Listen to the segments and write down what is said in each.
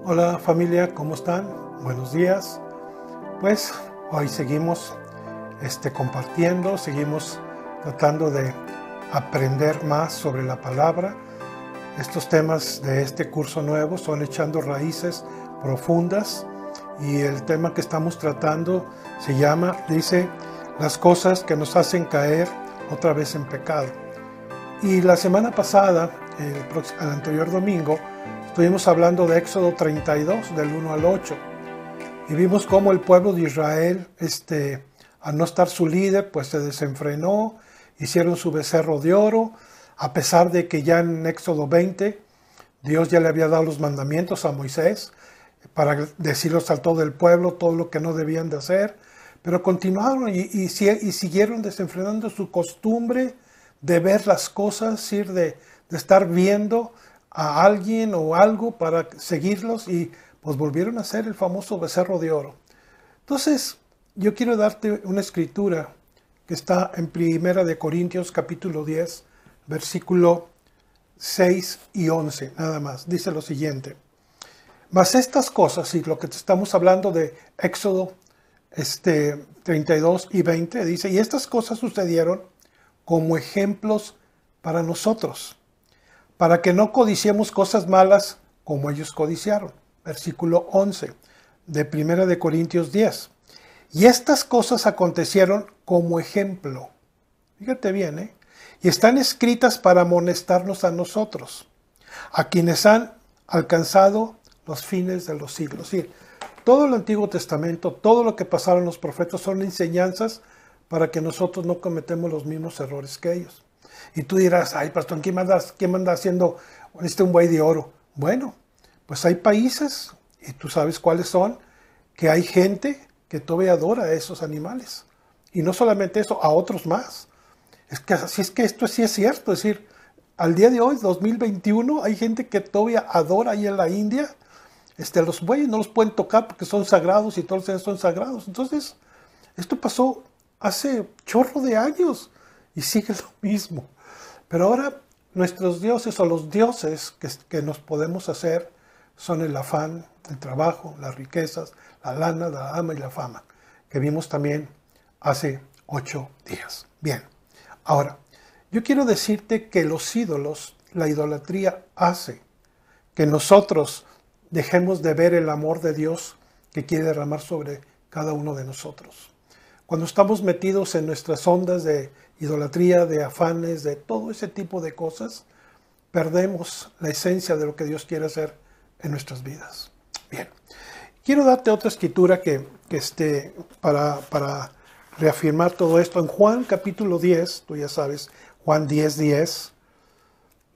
Hola familia, ¿cómo están? Buenos días. Pues hoy seguimos compartiendo, seguimos tratando de aprender más sobre la palabra. Estos temas de este curso nuevo son echando raíces profundas y el tema que estamos tratando dice, las cosas que nos hacen caer otra vez en pecado. Y la semana pasada, el anterior domingo, estuvimos hablando de Éxodo 32, del 1 al 8. Y vimos cómo el pueblo de Israel, al no estar su líder, pues se desenfrenó, hicieron su becerro de oro, a pesar de que ya en Éxodo 20, Dios ya le había dado los mandamientos a Moisés, para decirlos a todo el pueblo, todo lo que no debían de hacer. Pero continuaron y siguieron desenfrenando su costumbre de ver las cosas, de estar viendo a alguien o algo para seguirlos, y pues volvieron a hacer el famoso becerro de oro. Entonces, yo quiero darte una escritura que está en 1 Corintios capítulo 10, versículo 6 y 11, nada más. Dice lo siguiente: mas estas cosas, y lo que te estamos hablando de Éxodo 32 y 20, dice, y estas cosas sucedieron como ejemplos para nosotros, para que no codiciemos cosas malas como ellos codiciaron. Versículo 11 de 1 Corintios 10. Y estas cosas acontecieron como ejemplo. Fíjate bien, y están escritas para amonestarnos a nosotros, a quienes han alcanzado los fines de los siglos. Sí, todo el Antiguo Testamento, todo lo que pasaron los profetas son enseñanzas para que nosotros no cometemos los mismos errores que ellos. Y tú dirás, ay, pastor, ¿quién manda haciendo un buey de oro? Bueno, pues hay países, y tú sabes cuáles son, que hay gente que todavía adora a esos animales. Y no solamente eso, a otros más. Es que esto sí es cierto. Es decir, al día de hoy, 2021, hay gente que todavía adora ahí en la India. Los bueyes no los pueden tocar porque son sagrados y todos los seres son sagrados. Entonces, esto pasó hace chorro de años y sigue lo mismo. Pero ahora nuestros dioses, o los dioses que nos podemos hacer, son el afán, el trabajo, las riquezas, la lana, la ama y la fama, que vimos también hace 8 días. Bien, ahora, yo quiero decirte que los ídolos, la idolatría hace que nosotros dejemos de ver el amor de Dios que quiere derramar sobre cada uno de nosotros. Cuando estamos metidos en nuestras ondas de idolatría, de afanes, de todo ese tipo de cosas, perdemos la esencia de lo que Dios quiere hacer en nuestras vidas. Bien, quiero darte otra escritura para reafirmar todo esto. En Juan capítulo 10, tú ya sabes, Juan 10:10,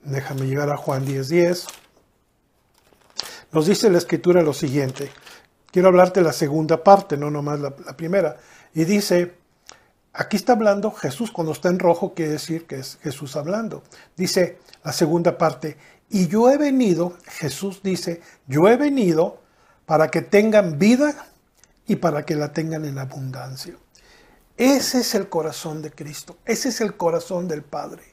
déjame llegar a Juan 10:10, nos dice la escritura lo siguiente. Quiero hablarte de la segunda parte, no nomás la primera. Y dice, aquí está hablando Jesús, cuando está en rojo quiere decir que es Jesús hablando. Dice la segunda parte, y yo he venido, Jesús dice, yo he venido para que tengan vida y para que la tengan en abundancia. Ese es el corazón de Cristo, ese es el corazón del Padre.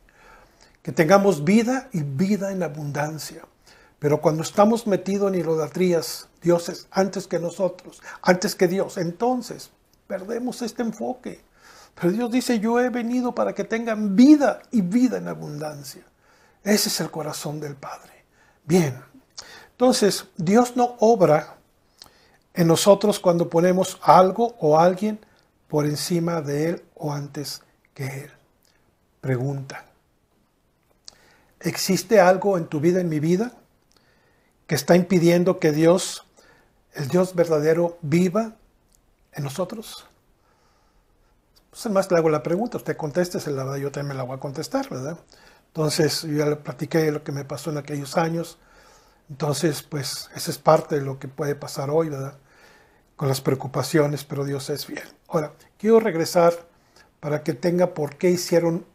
Que tengamos vida y vida en abundancia. Pero cuando estamos metidos en idolatrías, dioses antes que nosotros, antes que Dios, entonces perdemos este enfoque. Pero Dios dice, yo he venido para que tengan vida y vida en abundancia. Ese es el corazón del Padre. Bien, entonces Dios no obra en nosotros cuando ponemos algo o alguien por encima de Él o antes que Él. Pregunta, ¿existe algo en tu vida, en mi vida, que está impidiendo que Dios, el Dios verdadero, viva en nosotros? Pues además le hago la pregunta, usted contéstesela, yo también me la voy a contestar, ¿verdad? Entonces, yo ya le platiqué lo que me pasó en aquellos años. Entonces, pues, esa es parte de lo que puede pasar hoy, ¿verdad? Con las preocupaciones, pero Dios es fiel. Ahora, quiero regresar para que tenga por qué hicieron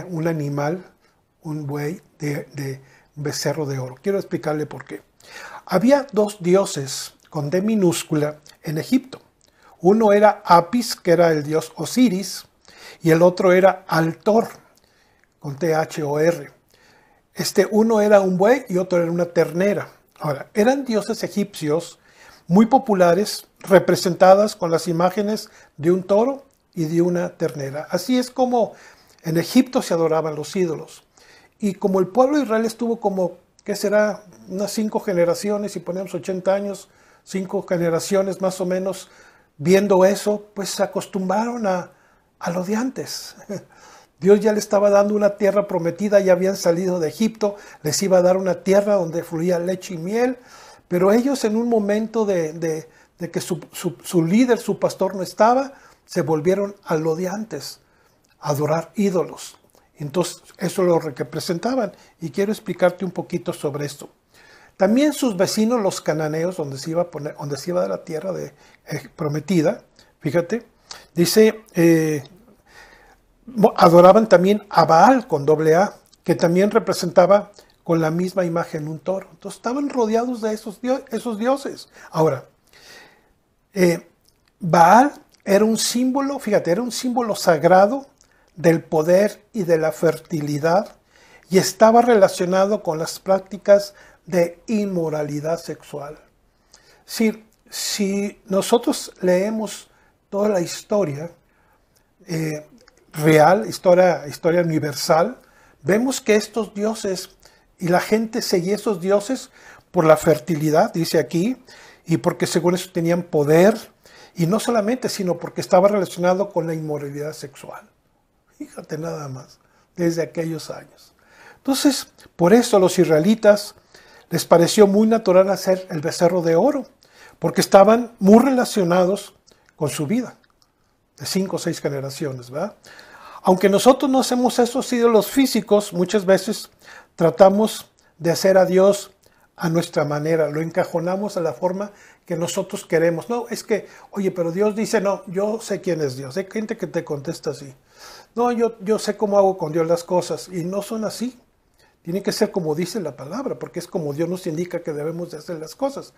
un animal, un buey de becerro de oro. Quiero explicarle por qué. Había dos dioses con D minúscula en Egipto. Uno era Apis, que era el dios Osiris, y el otro era Altor, con Thor. Uno era un buey y otro era una ternera. Ahora, eran dioses egipcios muy populares, representadas con las imágenes de un toro y de una ternera. Así es como en Egipto se adoraban los ídolos. Y como el pueblo de Israel estuvo como, ¿qué será? Unas 5 generaciones, si ponemos 80 años, 5 generaciones más o menos, viendo eso, pues se acostumbraron a lo de antes. Dios ya le estaba dando una tierra prometida, ya habían salido de Egipto, les iba a dar una tierra donde fluía leche y miel, pero ellos en un momento de que su líder, su pastor no estaba, se volvieron a lo de antes, a adorar ídolos. Entonces eso es lo que representaban y quiero explicarte un poquito sobre esto. También sus vecinos, los cananeos, donde se iba a dar la tierra prometida, fíjate, dice, adoraban también a Baal con doble A, que también representaba con la misma imagen un toro. Entonces estaban rodeados de esos dioses. Ahora, Baal era un símbolo, fíjate, era un símbolo sagrado del poder y de la fertilidad y estaba relacionado con las prácticas de inmoralidad sexual. Si nosotros leemos toda la historia real, historia universal, vemos que estos dioses y la gente seguía esos dioses por la fertilidad, dice aquí, y porque según eso tenían poder, y no solamente, sino porque estaba relacionado con la inmoralidad sexual. Fíjate nada más, desde aquellos años. Entonces, por eso a los israelitas les pareció muy natural hacer el becerro de oro, porque estaban muy relacionados con su vida, de 5 o 6 generaciones, ¿verdad? Aunque nosotros no hacemos esos ídolos físicos, muchas veces tratamos de hacer a Dios a nuestra manera, lo encajonamos a la forma que nosotros queremos. No, es que, oye, pero Dios dice, no, yo sé quién es Dios. Hay gente que te contesta así. No, yo sé cómo hago con Dios las cosas, y no son así. Tiene que ser como dice la palabra, porque es como Dios nos indica que debemos de hacer las cosas.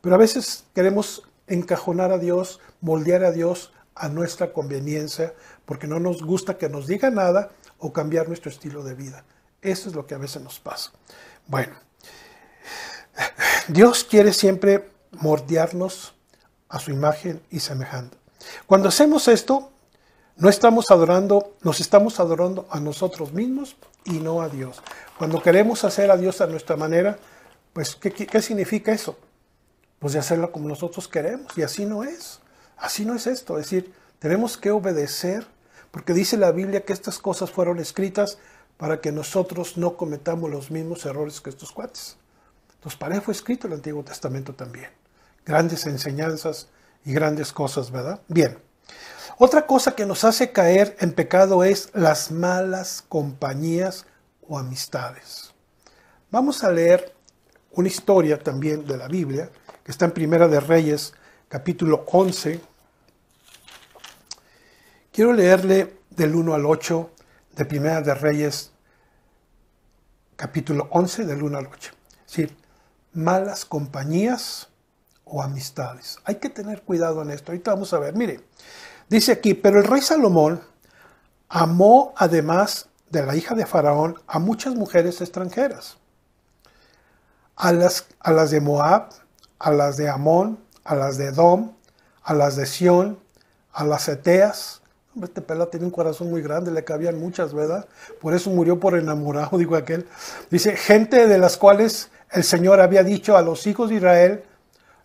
Pero a veces queremos encajonar a Dios, moldear a Dios a nuestra conveniencia, porque no nos gusta que nos diga nada o cambiar nuestro estilo de vida. Eso es lo que a veces nos pasa. Bueno, Dios quiere siempre moldearnos a su imagen y semejanza. Cuando hacemos esto, nos estamos adorando a nosotros mismos y no a Dios. Cuando queremos hacer a Dios a nuestra manera, pues, ¿qué significa eso? Pues de hacerlo como nosotros queremos, y así no es. Así no es esto, es decir, tenemos que obedecer, porque dice la Biblia que estas cosas fueron escritas para que nosotros no cometamos los mismos errores que estos cuates. Entonces, para eso fue escrito el Antiguo Testamento también. Grandes enseñanzas y grandes cosas, ¿verdad? Bien. Otra cosa que nos hace caer en pecado es las malas compañías o amistades. Vamos a leer una historia también de la Biblia, que está en Primera de Reyes, capítulo 11. Quiero leerle del 1 al 8 de Primera de Reyes, capítulo 11, del 1 al 8. Es decir, malas compañías o amistades. Hay que tener cuidado en esto. Ahorita vamos a ver. Mire, dice aquí, pero el rey Salomón amó, además de la hija de Faraón, a muchas mujeres extranjeras. A las de Moab, a las de Amón, a las de Edom, a las de Sión, a las Eteas. Este pelado tiene un corazón muy grande, le cabían muchas, ¿verdad? Por eso murió por enamorado, digo aquel. Dice, gente de las cuales el Señor había dicho a los hijos de Israel,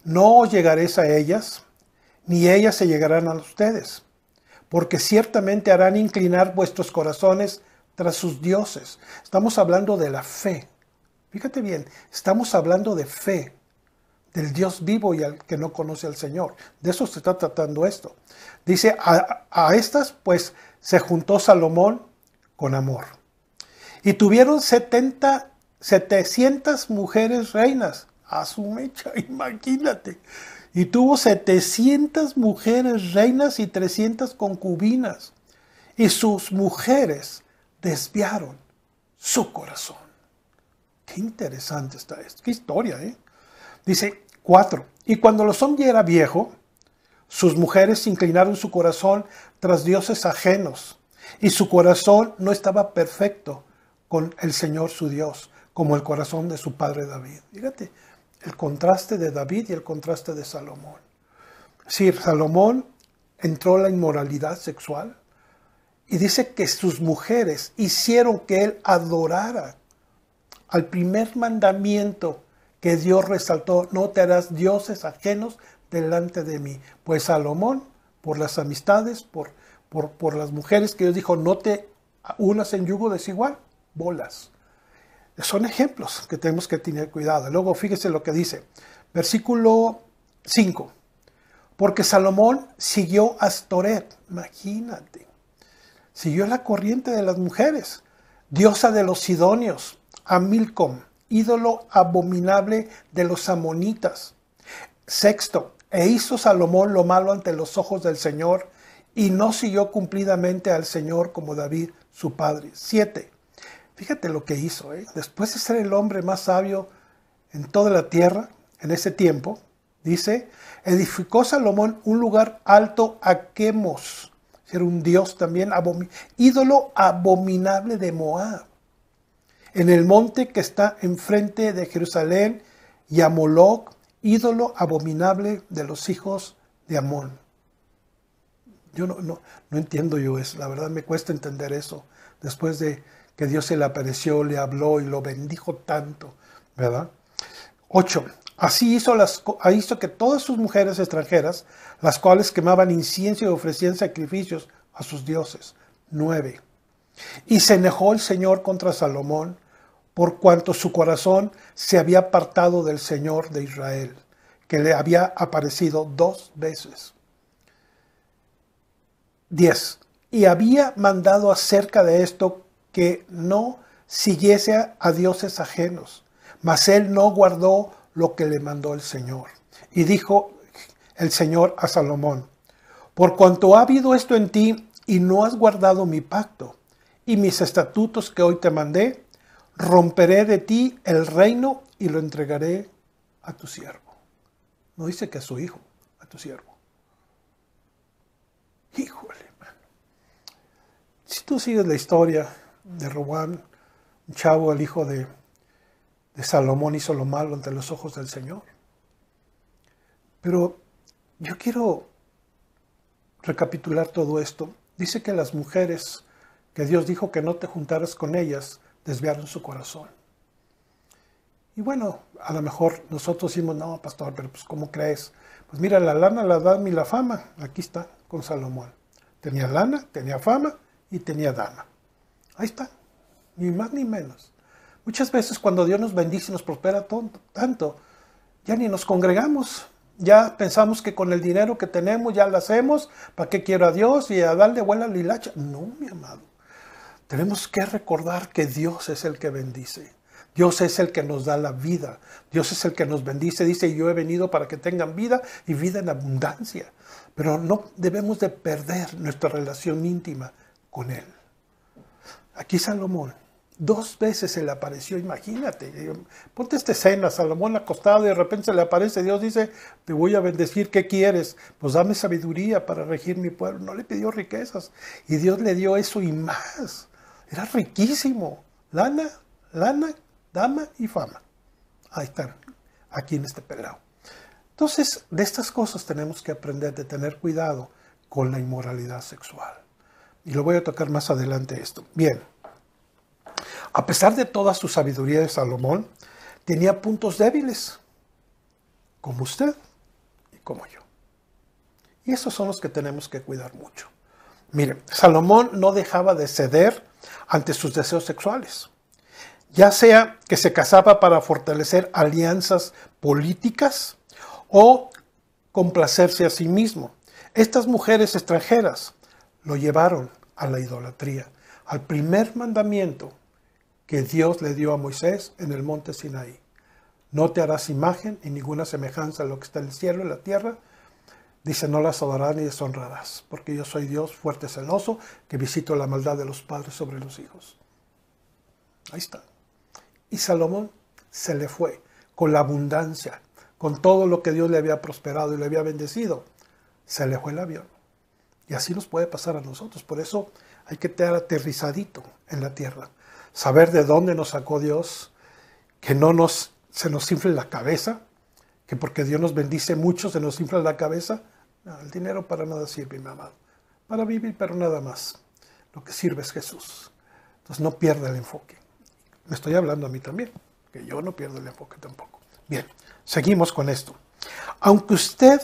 no os llegaréis a ellas, ni ellas se llegarán a ustedes, porque ciertamente harán inclinar vuestros corazones tras sus dioses. Estamos hablando de la fe. Fíjate bien, estamos hablando de fe, del Dios vivo y al que no conoce al Señor. De eso se está tratando esto. Dice, a estas pues se juntó Salomón con amor. Y tuvieron 700 mujeres reinas. A su mecha, imagínate. Y tuvo 700 mujeres reinas y 300 concubinas. Y sus mujeres desviaron su corazón. Qué interesante está esto. Qué historia, ¿eh? Dice 4. Y cuando el hombre era viejo, sus mujeres inclinaron su corazón tras dioses ajenos. Y su corazón no estaba perfecto con el Señor su Dios, como el corazón de su padre David. Fíjate, el contraste de David y el contraste de Salomón. Sí, Salomón entró en la inmoralidad sexual y dice que sus mujeres hicieron que él adorara al primer mandamiento que Dios resaltó: no te harás dioses ajenos delante de mí. Pues Salomón, por las amistades, por las mujeres que Dios dijo, no te unas en yugo desigual, bolas. Son ejemplos que tenemos que tener cuidado. Luego fíjese lo que dice, versículo 5. Porque Salomón siguió a Astoret, imagínate, siguió la corriente de las mujeres, diosa de los sidonios, a Milcom, ídolo abominable de los amonitas. Sexto, e hizo Salomón lo malo ante los ojos del Señor, y no siguió cumplidamente al Señor como David, su padre. 7. Fíjate lo que hizo, después de ser el hombre más sabio en toda la tierra, en ese tiempo, dice, edificó Salomón un lugar alto a Quemos, era un dios también, ídolo abominable de Moab, en el monte que está enfrente de Jerusalén, y a Moloc, ídolo abominable de los hijos de Amón. Yo no entiendo yo eso, la verdad me cuesta entender eso, después de que Dios se le apareció, le habló y lo bendijo tanto, ¿verdad? 8. Así hizo que todas sus mujeres extranjeras, las cuales quemaban incienso y ofrecían sacrificios a sus dioses. 9. Y se enojó el Señor contra Salomón, por cuanto su corazón se había apartado del Señor de Israel, que le había aparecido 2 veces. 10. Y había mandado acerca de esto que no siguiese a dioses ajenos, mas él no guardó lo que le mandó el Señor. Y dijo el Señor a Salomón: por cuanto ha habido esto en ti y no has guardado mi pacto y mis estatutos que hoy te mandé, romperé de ti el reino y lo entregaré a tu siervo. No dice que a su hijo, a tu siervo. Híjole, hermano. Si tú sigues la historia de Roboam, un chavo, el hijo de Salomón, hizo lo malo ante los ojos del Señor. Pero yo quiero recapitular todo esto. Dice que las mujeres que Dios dijo que no te juntaras con ellas, desviaron su corazón. Y bueno, a lo mejor nosotros decimos, no, pastor, pero pues ¿cómo crees? Pues mira, la lana, la dama y la fama, aquí está con Salomón. Tenía lana, tenía fama y tenía dama. Ahí está, ni más ni menos. Muchas veces cuando Dios nos bendice y nos prospera tanto, ya ni nos congregamos. Ya pensamos que con el dinero que tenemos ya lo hacemos. ¿Para qué quiero a Dios? Y a darle vuela a la hilacha. No, mi amado. Tenemos que recordar que Dios es el que bendice. Dios es el que nos da la vida. Dios es el que nos bendice. Dice, yo he venido para que tengan vida y vida en abundancia. Pero no debemos de perder nuestra relación íntima con Él. Aquí Salomón, 2 veces se le apareció, imagínate. Ponte esta escena, Salomón acostado y de repente se le aparece. Dios dice, te voy a bendecir, ¿qué quieres? Pues dame sabiduría para regir mi pueblo. No le pidió riquezas y Dios le dio eso y más. Era riquísimo. Lana, dama y fama. Ahí están, aquí en este pelado. Entonces, de estas cosas tenemos que aprender, de tener cuidado con la inmoralidad sexual. Y lo voy a tocar más adelante esto. Bien, a pesar de toda su sabiduría de Salomón, tenía puntos débiles, como usted y como yo. Y esos son los que tenemos que cuidar mucho. Miren, Salomón no dejaba de ceder ante sus deseos sexuales, ya sea que se casaba para fortalecer alianzas políticas o complacerse a sí mismo. Estas mujeres extranjeras lo llevaron a la idolatría, al primer mandamiento que Dios le dio a Moisés en el monte Sinaí. No te harás imagen y ninguna semejanza a lo que está en el cielo y la tierra. Dice, no las adorarás ni deshonrarás, porque yo soy Dios fuerte, celoso, que visito la maldad de los padres sobre los hijos. Ahí está. Y Salomón se le fue con la abundancia, con todo lo que Dios le había prosperado y le había bendecido. Se le fue el avión. Y así nos puede pasar a nosotros. Por eso hay que estar aterrizadito en la tierra. Saber de dónde nos sacó Dios, que no se nos infle la cabeza, que porque Dios nos bendice mucho se nos infla la cabeza. No, el dinero para nada sirve, mi amado. Para vivir, pero nada más. Lo que sirve es Jesús. Entonces no pierda el enfoque. Me estoy hablando a mí también, que yo no pierdo el enfoque tampoco. Bien, seguimos con esto. Aunque usted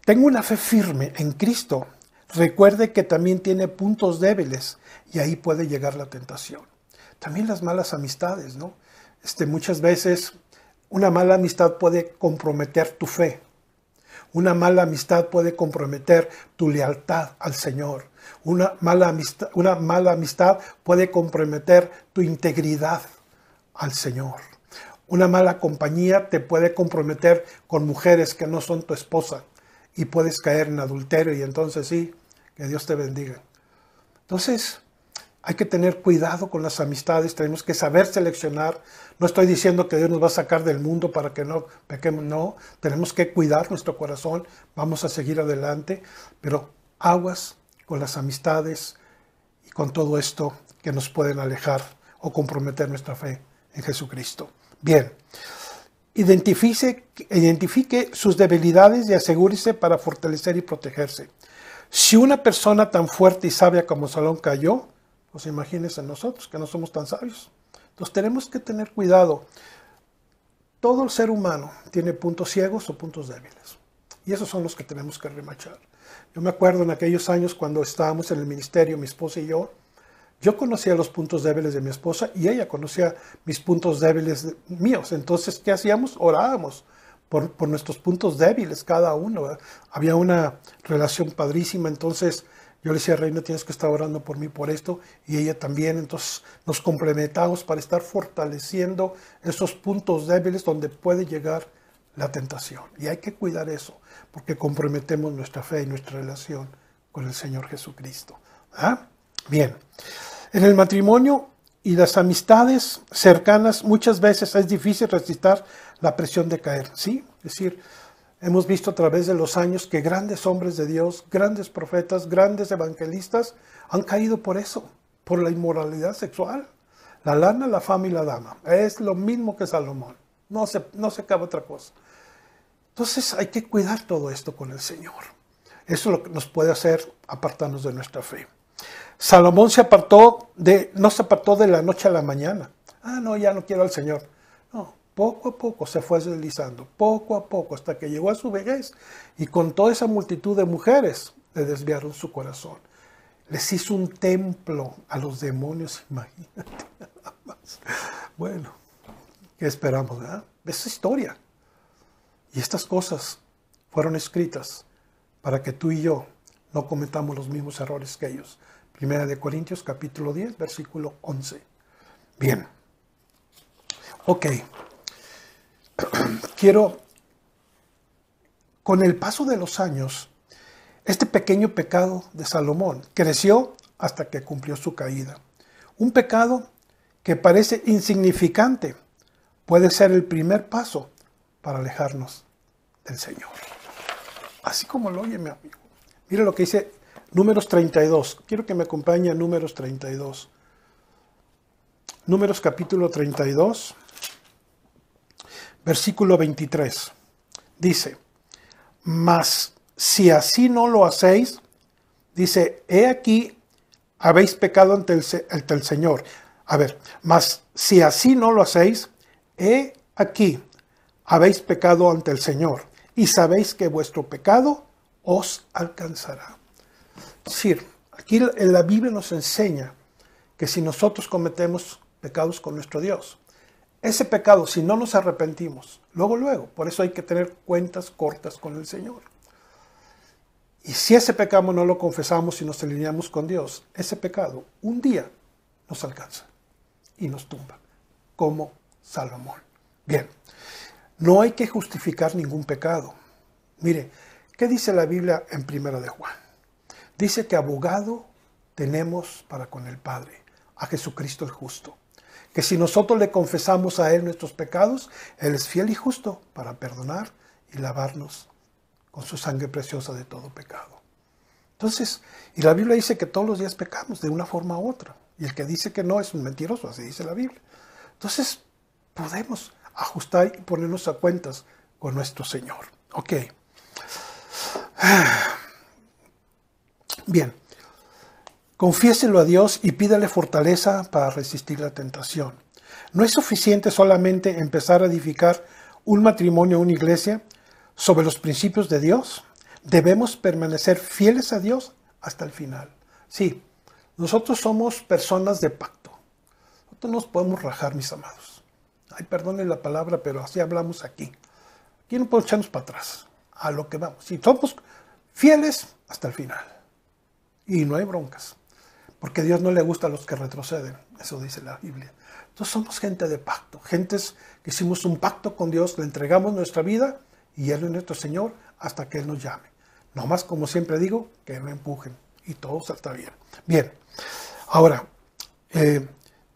tenga una fe firme en Cristo, recuerde que también tiene puntos débiles y ahí puede llegar la tentación. También las malas amistades, ¿no? Muchas veces una mala amistad puede comprometer tu fe. Una mala amistad puede comprometer tu lealtad al Señor. Una mala amistad puede comprometer tu integridad al Señor. Una mala compañía te puede comprometer con mujeres que no son tu esposa y puedes caer en adulterio y entonces sí, que Dios te bendiga. Entonces, hay que tener cuidado con las amistades, tenemos que saber seleccionar. No estoy diciendo que Dios nos va a sacar del mundo para que no pequemos, no. Tenemos que cuidar nuestro corazón, vamos a seguir adelante, pero aguas con las amistades y con todo esto que nos pueden alejar o comprometer nuestra fe en Jesucristo. Bien, identifique sus debilidades y asegúrese para fortalecer y protegerse. Si una persona tan fuerte y sabia como Salomón cayó, pues imagínense nosotros que no somos tan sabios. Entonces tenemos que tener cuidado. Todo el ser humano tiene puntos ciegos o puntos débiles. Y esos son los que tenemos que remachar. Yo me acuerdo en aquellos años cuando estábamos en el ministerio, mi esposa y yo conocía los puntos débiles de mi esposa y ella conocía mis puntos débiles míos. Entonces, ¿qué hacíamos? Orábamos por nuestros puntos débiles cada uno, ¿verdad? Había una relación padrísima, entonces yo le decía, Reina, tienes que estar orando por mí por esto, y ella también. Entonces nos complementamos para estar fortaleciendo esos puntos débiles donde puede llegar la tentación. Y hay que cuidar eso, porque comprometemos nuestra fe y nuestra relación con el Señor Jesucristo. ¿Ah? Bien, en el matrimonio y las amistades cercanas muchas veces es difícil resistir la presión de caer, ¿sí? Es decir, hemos visto a través de los años que grandes hombres de Dios, grandes profetas, grandes evangelistas han caído por eso, por la inmoralidad sexual. La lana, la fama y la dama. Es lo mismo que Salomón. No se acaba otra cosa. Entonces hay que cuidar todo esto con el Señor. Eso es lo que nos puede hacer apartarnos de nuestra fe. Salomón no se apartó de la noche a la mañana. Ah, no, ya no quiero al Señor. No, poco a poco se fue deslizando, poco a poco, hasta que llegó a su vejez. Y con toda esa multitud de mujeres le desviaron su corazón. Les hizo un templo a los demonios, imagínate. Bueno, ¿qué esperamos, verdad? Es historia. Y estas cosas fueron escritas para que tú y yo no cometamos los mismos errores que ellos. Primera de Corintios, capítulo 10, versículo 11. Bien. Ok. Con el paso de los años, este pequeño pecado de Salomón creció hasta que cumplió su caída. Un pecado que parece insignificante puede ser el primer paso para alejarnos del Señor. Así como lo oye mi amigo. Mira lo que dice Números 32. Quiero que me acompañe a Números 32. Números capítulo 32, versículo 23. Dice, mas si así no lo hacéis, dice, he aquí, habéis pecado ante el Señor. A ver, mas si así no lo hacéis, he aquí, habéis pecado ante el Señor, y sabéis que vuestro pecado os alcanzará. Es decir, aquí en la Biblia nos enseña que si nosotros cometemos pecados con nuestro Dios, ese pecado, si no nos arrepentimos, luego, por eso hay que tener cuentas cortas con el Señor. Y si ese pecado no lo confesamos y nos alineamos con Dios, ese pecado un día nos alcanza y nos tumba, como Salomón. Bien, no hay que justificar ningún pecado. Mire, ¿qué dice la Biblia en 1 de Juan? Dice que abogado tenemos para con el Padre, a Jesucristo el justo. Que si nosotros le confesamos a Él nuestros pecados, Él es fiel y justo para perdonar y lavarnos con su sangre preciosa de todo pecado. Entonces, y la Biblia dice que todos los días pecamos de una forma u otra. Y el que dice que no es un mentiroso, así dice la Biblia. Entonces, podemos, ajustar y ponernos a cuentas con nuestro Señor. Ok. Bien. Confiéselo a Dios y pídale fortaleza para resistir la tentación. No es suficiente solamente empezar a edificar un matrimonio o una iglesia sobre los principios de Dios. Debemos permanecer fieles a Dios hasta el final. Sí, nosotros somos personas de pacto. Nosotros nos podemos rajar, mis amados. Ay, perdonen la palabra, pero así hablamos aquí. Aquí no podemos echarnos para atrás, a lo que vamos. Sí, somos fieles hasta el final. Y no hay broncas. Porque a Dios no le gusta a los que retroceden. Eso dice la Biblia. Entonces somos gente de pacto. Gentes que hicimos un pacto con Dios, le entregamos nuestra vida y Él es nuestro Señor hasta que Él nos llame. No más, como siempre digo, que no empujen y todo está bien. Bien, ahora,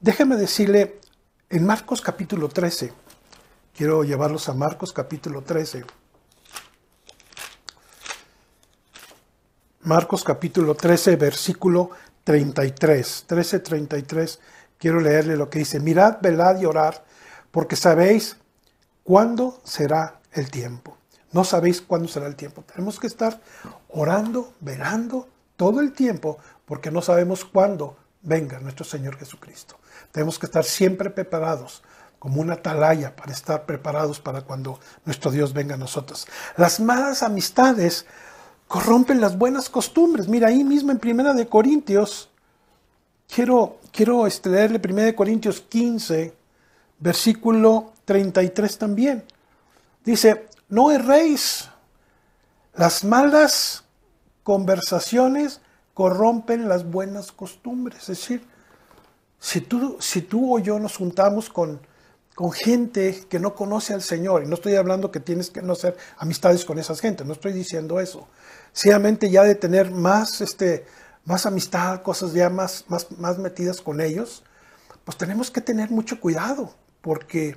déjeme decirle, en Marcos capítulo 13, quiero llevarlos a Marcos capítulo 13. Marcos capítulo 13, versículo 33. 13:33, quiero leerle lo que dice. Mirad, velad y orad, porque sabéis cuándo será el tiempo. No sabéis cuándo será el tiempo. Tenemos que estar orando, velando todo el tiempo, porque no sabemos cuándo venga nuestro Señor Jesucristo. Tenemos que estar siempre preparados, como una atalaya, para estar preparados para cuando nuestro Dios venga a nosotros. Las malas amistades corrompen las buenas costumbres. Mira, ahí mismo en 1 Corintios, quiero leerle 1 Corintios 15, versículo 33 también. Dice, no erréis, las malas conversaciones corrompen las buenas costumbres. Es decir, si tú o yo nos juntamos con gente que no conoce al Señor, y no estoy hablando que tienes que no hacer amistades con esas gente, no estoy diciendo eso. Sencillamente ya de tener más amistad, cosas ya más metidas con ellos, pues tenemos que tener mucho cuidado, porque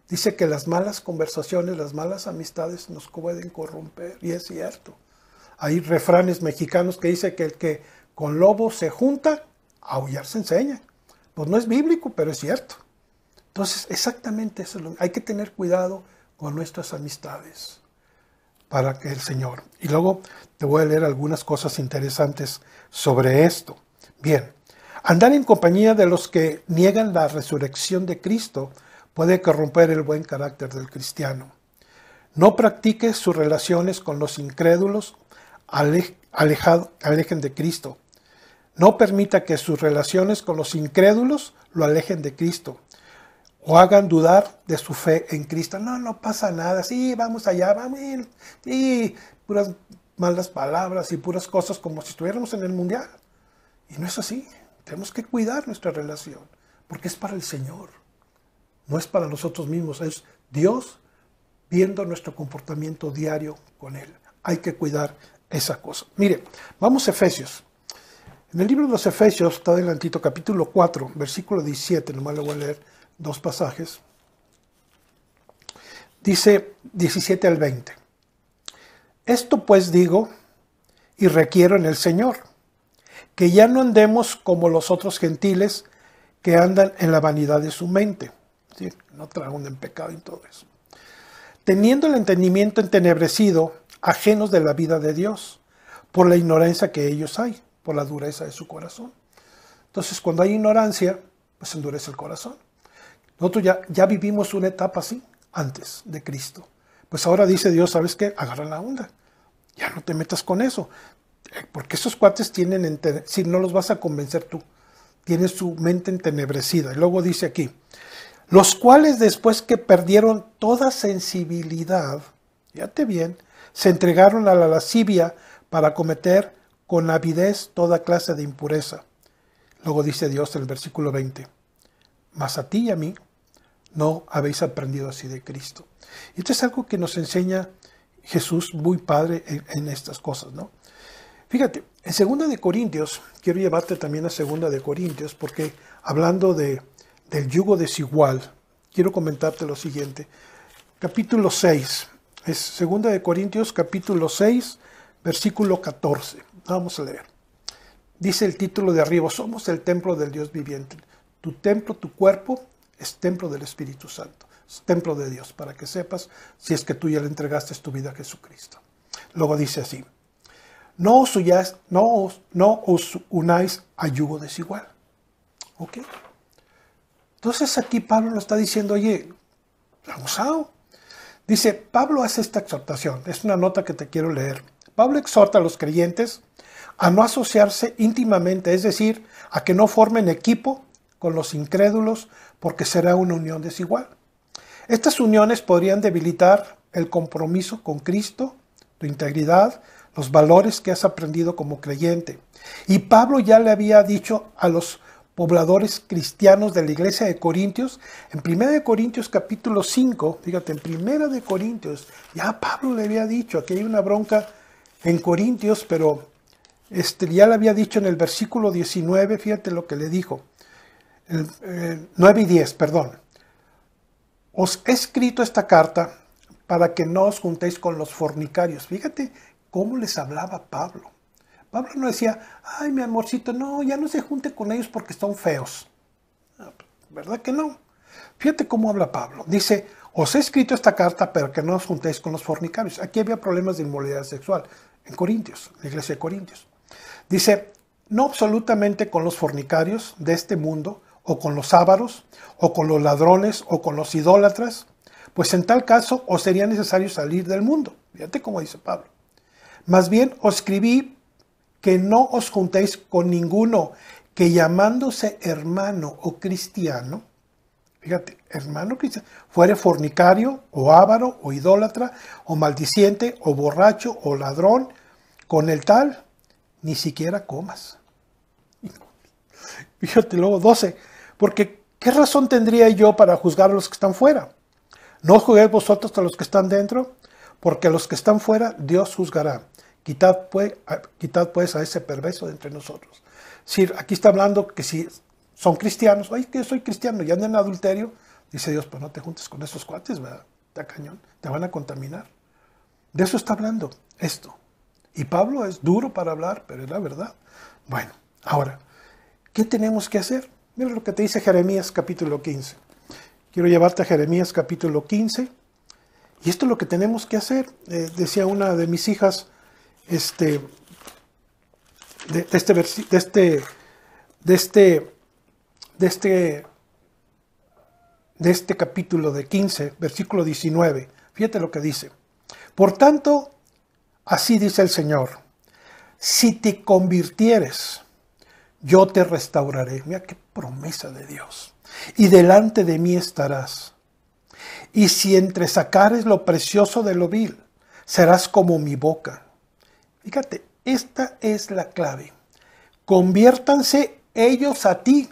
dice que las malas conversaciones, las malas amistades nos pueden corromper, y es cierto. Hay refranes mexicanos que dice que el que con lobo se junta, a aullar se enseña. Pues no es bíblico, pero es cierto. Entonces, exactamente eso. Hay que tener cuidado con nuestras amistades para que el Señor. Y luego te voy a leer algunas cosas interesantes sobre esto. Bien, andar en compañía de los que niegan la resurrección de Cristo puede corromper el buen carácter del cristiano. No practique sus relaciones con los incrédulos, alejen de Cristo. No permita que sus relaciones con los incrédulos lo alejen de Cristo o hagan dudar de su fe en Cristo. No pasa nada. Sí, vamos allá, vamos. Sí, puras malas palabras y puras cosas como si estuviéramos en el mundial. Y no es así. Tenemos que cuidar nuestra relación porque es para el Señor. No es para nosotros mismos. Es Dios viendo nuestro comportamiento diario con Él. Hay que cuidar esa cosa. Mire, vamos a Efesios. En el libro de los Efesios, está adelantito, capítulo 4, versículo 17, nomás le voy a leer 2 pasajes. Dice 17 al 20. Esto pues digo y requiero en el Señor, que ya no andemos como los otros gentiles que andan en la vanidad de su mente. ¿Sí? No tragan en pecado y todo eso. Teniendo el entendimiento entenebrecido, ajenos de la vida de Dios, por la ignorancia que ellos hay, por la dureza de su corazón. Entonces, cuando hay ignorancia, pues endurece el corazón. Nosotros ya vivimos una etapa así, antes de Cristo. Pues ahora dice Dios, ¿sabes qué? Agarra la onda. Ya no te metas con eso. Porque esos cuates tienen, si no los vas a convencer tú, tienen su mente entenebrecida. Y luego dice aquí, los cuales después que perdieron toda sensibilidad, fíjate bien, se entregaron a la lascivia para cometer con avidez toda clase de impureza. Luego dice Dios en el versículo 20, mas a ti y a mí no habéis aprendido así de Cristo. Y esto es algo que nos enseña Jesús muy padre en estas cosas, ¿no? Fíjate, en 2 de Corintios, quiero llevarte también a 2 de Corintios, porque hablando del yugo desigual, quiero comentarte lo siguiente. Capítulo 6, es 2 de Corintios, capítulo 6, versículo 14. Vamos a leer. Dice el título de arriba, somos el templo del Dios viviente. Tu templo, tu cuerpo, es templo del Espíritu Santo. Es templo de Dios, para que sepas si es que tú ya le entregaste tu vida a Jesucristo. Luego dice así, no os unáis a yugo desigual. ¿Ok? Entonces aquí Pablo nos está diciendo, oye, abusado. Dice, Pablo hace esta exhortación, es una nota que te quiero leer. Pablo exhorta a los creyentes a no asociarse íntimamente, es decir, a que no formen equipo con los incrédulos, porque será una unión desigual. Estas uniones podrían debilitar el compromiso con Cristo, tu integridad, los valores que has aprendido como creyente. Y Pablo ya le había dicho a los pobladores cristianos de la iglesia de Corintios, en 1 Corintios capítulo 5, fíjate, en 1 Corintios, ya Pablo le había dicho, aquí hay una bronca en Corintios, pero ya le había dicho en el versículo 19, fíjate lo que le dijo, 9 y 10, perdón. Os he escrito esta carta para que no os juntéis con los fornicarios. Fíjate cómo les hablaba Pablo. Pablo no decía, ay, mi amorcito, no, ya no se junte con ellos porque son feos. ¿Verdad que no? Fíjate cómo habla Pablo. Dice, os he escrito esta carta para que no os juntéis con los fornicarios. Aquí había problemas de inmoralidad sexual en Corintios, en la iglesia de Corintios. Dice, no absolutamente con los fornicarios de este mundo, o con los ávaros, o con los ladrones, o con los idólatras, pues en tal caso os sería necesario salir del mundo. Fíjate cómo dice Pablo. Más bien os escribí que no os juntéis con ninguno que llamándose hermano o cristiano, fíjate, hermano cristiano, fuere fornicario, o ávaro, o idólatra, o maldiciente, o borracho, o ladrón, con el tal ni siquiera comas. Fíjate, luego 12, porque ¿qué razón tendría yo para juzgar a los que están fuera? ¿No juzguéis vosotros a los que están dentro? Porque a los que están fuera Dios juzgará. Quitad pues a ese perverso de entre nosotros. Si aquí está hablando que si son cristianos, ay, que yo soy cristiano y andan en adulterio, dice Dios, pues no te juntes con esos cuates, ¿verdad? Está cañón, te van a contaminar. De eso está hablando esto. Y Pablo es duro para hablar, pero es la verdad. Bueno, ahora, ¿qué tenemos que hacer? Mira lo que te dice Jeremías capítulo 15. Quiero llevarte a Jeremías capítulo 15. Y esto es lo que tenemos que hacer. Decía una de mis hijas, de este capítulo de 15, versículo 19. Fíjate lo que dice. Por tanto, así dice el Señor, si te convirtieres, yo te restauraré. Mira qué promesa de Dios. Y delante de mí estarás. Y si entresacares lo precioso de lo vil, serás como mi boca. Fíjate, esta es la clave. Conviértanse ellos a ti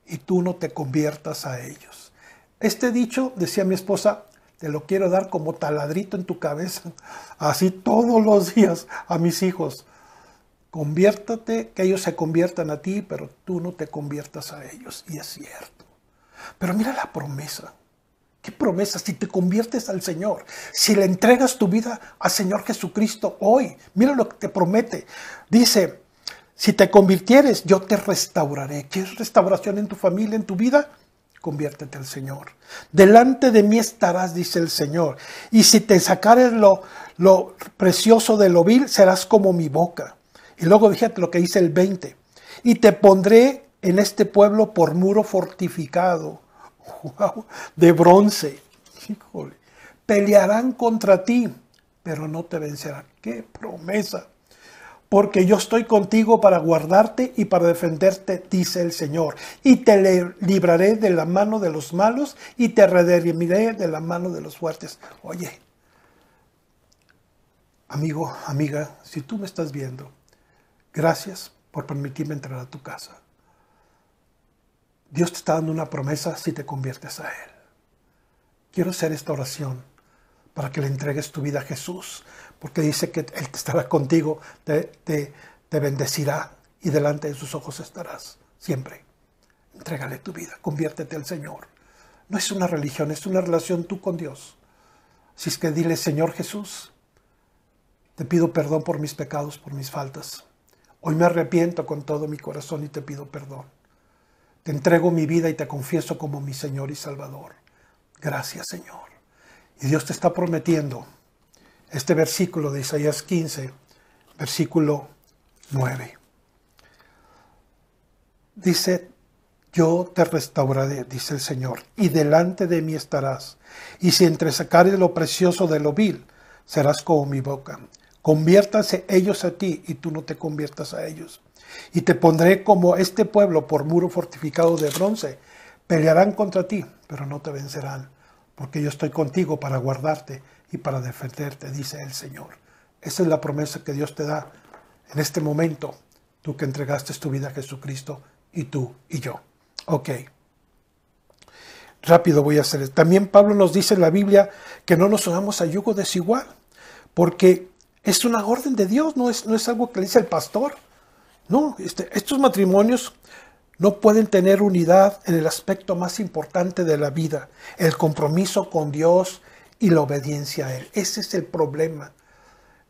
y tú no te conviertas a ellos. Este dicho, decía mi esposa, te lo quiero dar como taladrito en tu cabeza, así todos los días a mis hijos. Conviértate, que ellos se conviertan a ti, pero tú no te conviertas a ellos. Y es cierto. Pero mira la promesa. ¿Qué promesa? Si te conviertes al Señor, si le entregas tu vida al Señor Jesucristo hoy, mira lo que te promete. Dice, si te convirtieres, yo te restauraré. ¿Quieres restauración en tu familia, en tu vida? Conviértete al Señor. Delante de mí estarás, dice el Señor. Y si te sacares lo precioso de lo vil, serás como mi boca. Y luego fíjate lo que dice el 20. Y te pondré en este pueblo por muro fortificado. Wow, de bronce. Híjole. Pelearán contra ti, pero no te vencerán. ¡Qué promesa! Porque yo estoy contigo para guardarte y para defenderte, dice el Señor. Y te libraré de la mano de los malos y te redimiré de la mano de los fuertes. Oye, amigo, amiga, si tú me estás viendo, gracias por permitirme entrar a tu casa. Dios te está dando una promesa si te conviertes a Él. Quiero hacer esta oración para que le entregues tu vida a Jesús, porque dice que Él te estará contigo, te bendecirá y delante de sus ojos estarás siempre. Entrégale tu vida, conviértete al Señor. No es una religión, es una relación tú con Dios. Así es que dile, Señor Jesús, te pido perdón por mis pecados, por mis faltas. Hoy me arrepiento con todo mi corazón y te pido perdón. Te entrego mi vida y te confieso como mi Señor y Salvador. Gracias, Señor. Y Dios te está prometiendo este versículo de Isaías 15, versículo 9. Dice, yo te restauraré, dice el Señor, y delante de mí estarás. Y si entresacares lo precioso de lo vil, serás como mi boca. Conviértase ellos a ti, y tú no te conviertas a ellos. Y te pondré como este pueblo por muro fortificado de bronce. Pelearán contra ti, pero no te vencerán, porque yo estoy contigo para guardarte y para defenderte, dice el Señor. Esa es la promesa que Dios te da en este momento, tú que entregaste tu vida a Jesucristo, y tú y yo. Ok. Rápido voy a hacer esto. También Pablo nos dice en la Biblia que no nos unamos a yugo desigual, porque es una orden de Dios, no es algo que le dice el pastor. No, estos matrimonios no pueden tener unidad en el aspecto más importante de la vida, el compromiso con Dios y la obediencia a Él. Ese es el problema.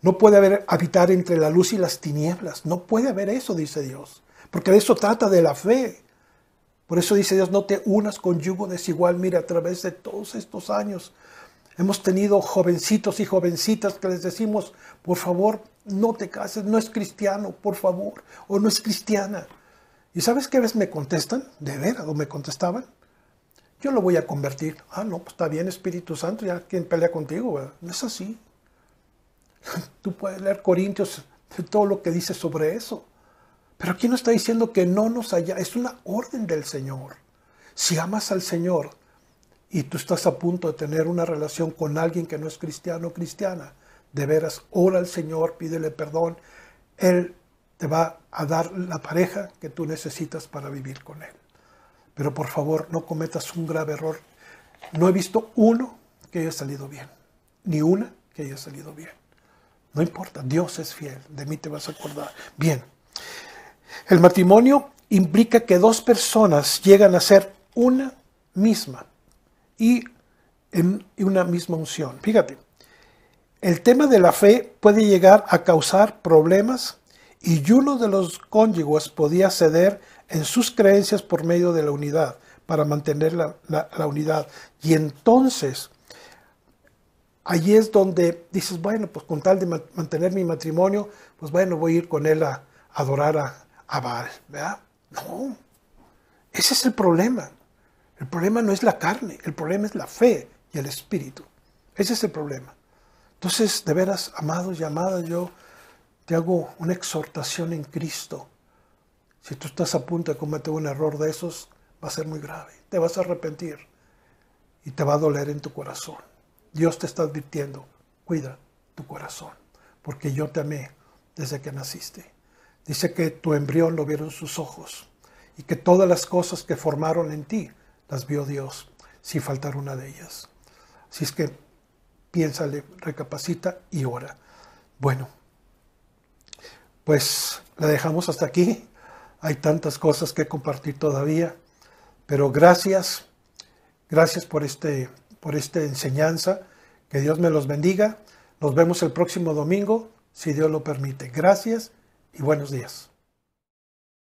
No puede haber habitar entre la luz y las tinieblas. No puede haber eso, dice Dios, porque de eso trata de la fe. Por eso dice Dios, no te unas con yugo desigual. Mira, a través de todos estos años hemos tenido jovencitos y jovencitas que les decimos, por favor, no te cases, no es cristiano, por favor, o no es cristiana. ¿Y sabes qué vez me contestan? ¿De veras? ¿O me contestaban? Yo lo voy a convertir. Ah, no, pues está bien, Espíritu Santo, ya quien pelea contigo, ¿verdad? No es así. Tú puedes leer Corintios, de todo lo que dice sobre eso. Pero aquí no está diciendo que no nos haya, es una orden del Señor. Si amas al Señor y tú estás a punto de tener una relación con alguien que no es cristiano o cristiana, de veras, ora al Señor, pídele perdón. Él te va a dar la pareja que tú necesitas para vivir con Él. Pero por favor, no cometas un grave error. No he visto uno que haya salido bien, ni una que haya salido bien. No importa, Dios es fiel, de mí te vas a acordar. Bien, el matrimonio implica que dos personas llegan a ser una misma y en una misma unción. Fíjate, el tema de la fe puede llegar a causar problemas y uno de los cónyuges podía ceder en sus creencias por medio de la unidad, para mantener la unidad. Y entonces, allí es donde dices, bueno, pues con tal de mantener mi matrimonio, pues bueno, voy a ir con él a adorar a Baal, ¿verdad? No, ese es el problema. El problema no es la carne, el problema es la fe y el espíritu. Ese es el problema. Entonces, de veras, amados y amadas, yo te hago una exhortación en Cristo. Si tú estás a punto de cometer un error de esos, va a ser muy grave. Te vas a arrepentir y te va a doler en tu corazón. Dios te está advirtiendo, cuida tu corazón, porque yo te amé desde que naciste. Dice que tu embrión lo vieron sus ojos y que todas las cosas que formaron en ti las vio Dios, sin faltar una de ellas. Así es que piénsale, recapacita y ora. Bueno, pues la dejamos hasta aquí. Hay tantas cosas que compartir todavía, pero gracias por esta enseñanza. Que Dios me los bendiga. Nos vemos el próximo domingo, si Dios lo permite. Gracias y buenos días.